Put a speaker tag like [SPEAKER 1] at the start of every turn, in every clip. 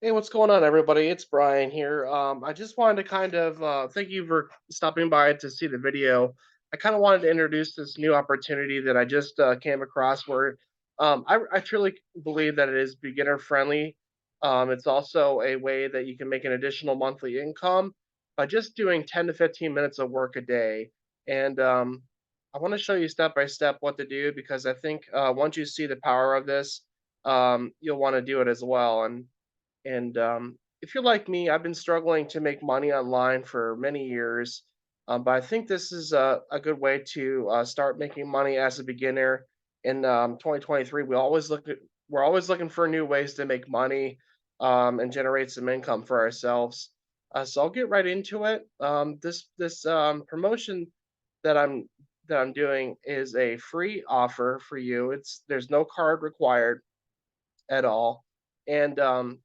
[SPEAKER 1] Hey, what's going on, everybody? It's Brian here. I just wanted to kind of thank you for stopping by to see the video. I kind of wanted to introduce this new opportunity that I just came across where I truly believe that it is beginner friendly. It's also a way that you can make an additional monthly income by just doing 10 to 15 minutes of work a day. And I want to show you step by step what to do because I think once you see the power of this, you'll want to do it as well. And if you're like me, I've been struggling to make money online for many years, but I think this is a good way to start making money as a beginner. In 2023, we're always looking for new ways to make money and generate some income for ourselves. So I'll get right into it. This promotion that I'm doing is a free offer for you. There's no card required at all. And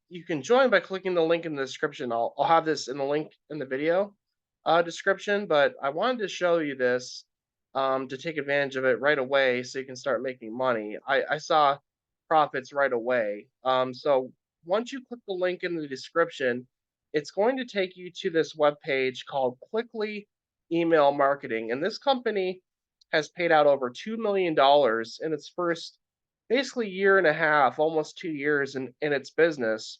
[SPEAKER 1] you can join by clicking the link in the description. I'll have this in the link in the video description, but I wanted to show you this to take advantage of it right away so you can start making money. I saw profits right away. So once you click the link in the description, it's going to take you to this web page called Quickly Email Marketing. And this company has paid out over $2 million in its first basically year and a half, almost 2 years in its business.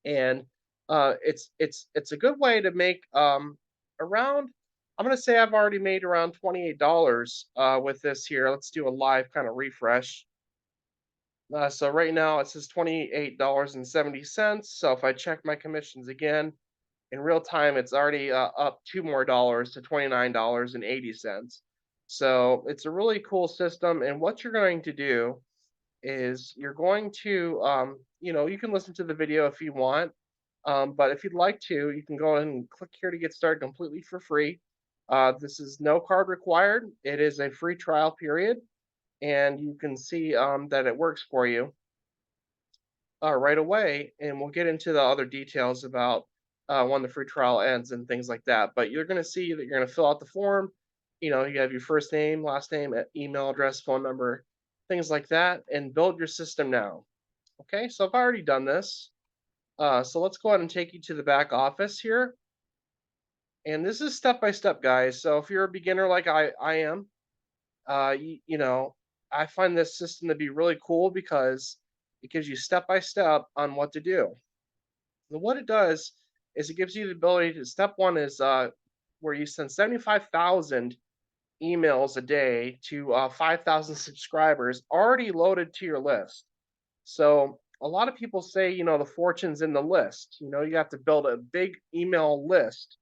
[SPEAKER 1] And it's a good way to make around. I'm gonna say I've already made around $28 with this here. Let's do a live kind of refresh. So right now it says $28.70. So if I check my commissions again in real time, it's already up two more dollars to $29.80. So it's a really cool system. And what you're going to do is you're going to, you can listen to the video if you want, but if you'd like to, you can go and click here to get started completely for free. This is no card required. It is a free trial period, and you can see that it works for you right away. And we'll get into the other details about when the free trial ends and things like that. But you're going to see that you're going to fill out the form. You have your first name, last name, email address, phone number, things like that, and build your system now. Okay, so I've already done this. So let's go ahead and take you to the back office here. And this is step by step, guys. So if you're a beginner like I am, I find this system to be really cool because it gives you step by step on what to do. And what it does is it gives you the ability to step one is where you send 75,000 emails a day to 5,000 subscribers already loaded to your list. So a lot of people say, the fortune's in the list. You have to build a big email list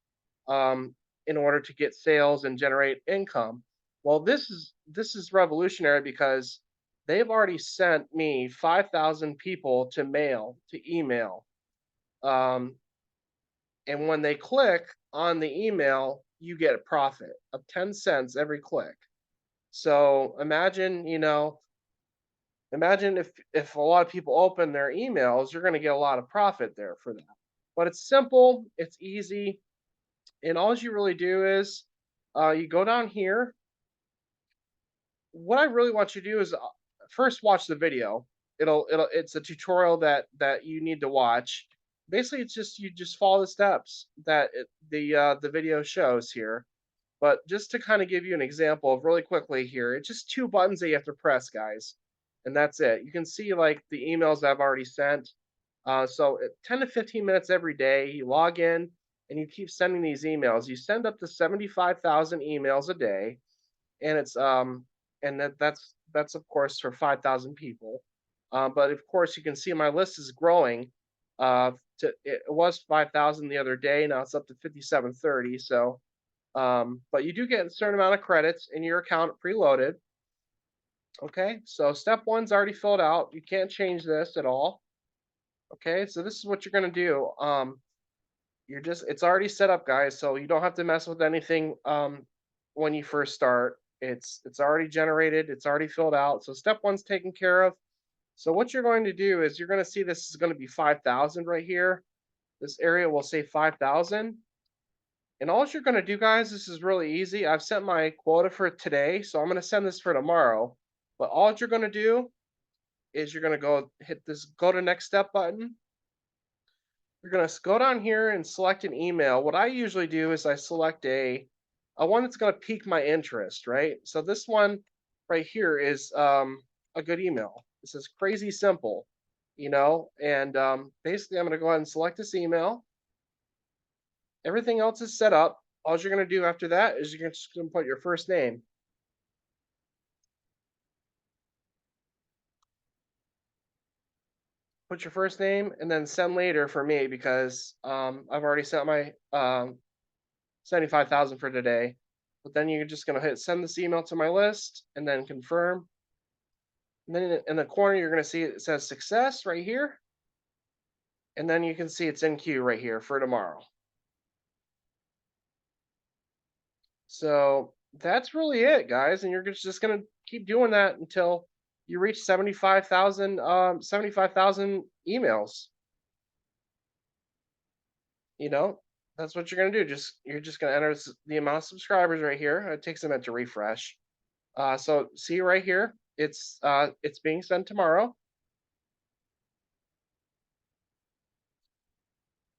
[SPEAKER 1] in order to get sales and generate income. Well, this is revolutionary because they've already sent me 5,000 people to email. Um, and when they click on the email, you get a profit of 10 cents every click. So imagine if a lot of people open their emails, you're going to get a lot of profit there for that. But it's simple, it's easy, and all you really do is you go down here. What I really want you to do is first watch the video. It's a tutorial that you need to watch. Basically, it's just you just follow the steps that the video shows here. But just to kind of give you an example of really quickly here, it's just two buttons that you have to press, guys, and that's it. You can see like the emails I've already sent. So 10 to 15 minutes every day, you log in and you keep sending these emails. You send up to 75,000 emails a day, and that's of course for 5,000 people. But of course, you can see my list is growing. It was 5,000 the other day. Now it's up to 5,730. So but you do get a certain amount of credits in your account preloaded. Okay, so step one's already filled out. You can't change this at all. Okay, so this is what you're gonna do. It's already set up, guys, so you don't have to mess with anything when you first start. It's already generated, it's already filled out. So step one's taken care of. So what you're going to do is you're gonna see this is gonna be 5,000 right here. This area will say 5,000. And all you're going to do, guys, this is really easy. I've sent my quota for today, so I'm going to send this for tomorrow. But all you're going to do is you're going to go hit this go to next step button. You're gonna go down here and select an email. What I usually do is I select a one that's gonna pique my interest, right? So this one right here is a good email. It says crazy simple, and basically I'm gonna go ahead and select this email. Everything else is set up. All you're gonna do after that is you're just gonna put your first name. Put your first name and then send later for me because I've already sent my 75,000 for today. But then you're just gonna hit send this email to my list and then confirm. And then in the corner, you're gonna see it says success right here. And then you can see it's in queue right here for tomorrow. So that's really it, guys. And you're just gonna keep doing that until you reach 75,000 emails. You know, that's what you're gonna do. You're just gonna enter the amount of subscribers right here. It takes a minute to refresh. So see right here, it's being sent tomorrow.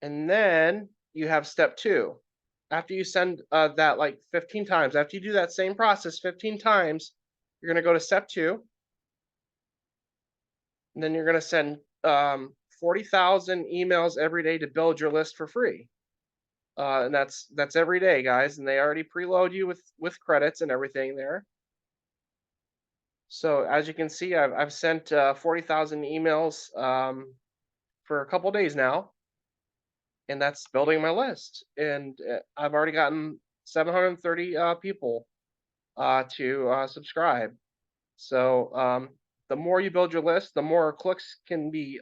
[SPEAKER 1] And then you have step 2. After you send, that, like, 15 times, after you do that same process 15 times, you're gonna go to step 2, and then you're gonna send, 40,000 emails every day to build your list for free. And that's every day, guys, and they already preload you with credits and everything there. So, as you can see, I've sent, 40,000 emails, for a couple days now. And that's building my list. And I've already gotten 730 people to subscribe. So the more you build your list, the more clicks can be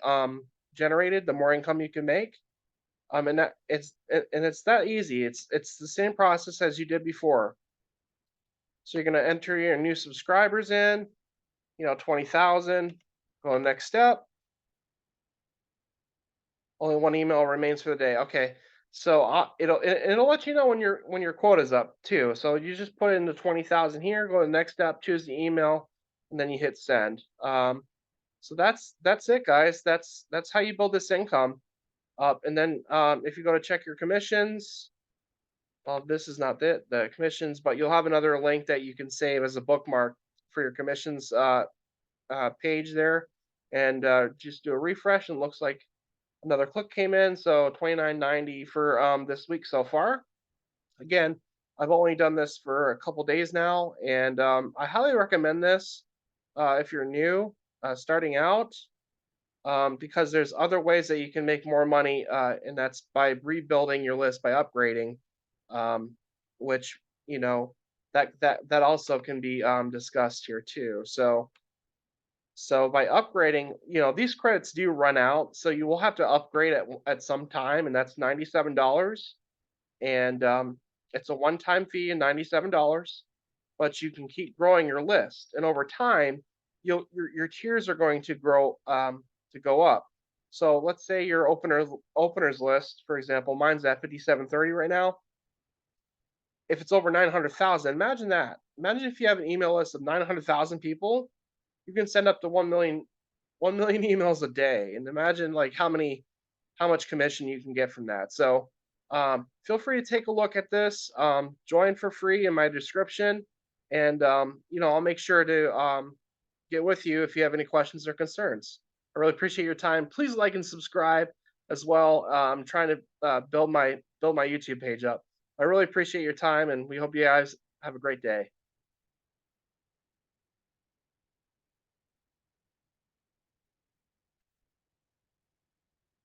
[SPEAKER 1] generated, the more income you can make. And it's that easy. It's the same process as you did before. So you're gonna enter your new subscribers in, 20,000. Go to the next step. Only one email remains for the day. Okay. So it'll let you know when your quota's up too. So you just put in the 20,000 here, go to the next step, choose the email, and then you hit send. So that's it, guys. That's how you build this income. And then if you go to check your commissions, well, this is not the commissions, but you'll have another link that you can save as a bookmark for your commissions page there, and just do a refresh, and it looks like another click came in, so 29.90 for this week so far. Again, I've only done this for a couple days now, and I highly recommend this if you're new, starting out, because there's other ways that you can make more money, and that's by rebuilding your list by upgrading, um, which that also can be discussed here too. So by upgrading, these credits do run out, so you will have to upgrade at some time, and that's $97. And it's a one-time fee and $97, but you can keep growing your list, and over time, your tiers are going to grow to go up. So let's say your openers list, for example, mine's at 5730 right now. If it's over 900,000, imagine that. Imagine if you have an email list of 900,000 people, you can send up to 1 million emails a day, and imagine like how much commission you can get from that. So feel free to take a look at this. Join for free in my description, and I'll make sure to get with you if you have any questions or concerns. I really appreciate your time. Please like and subscribe as well. I'm trying to build my YouTube page up. I really appreciate your time, and we hope you guys have a great day.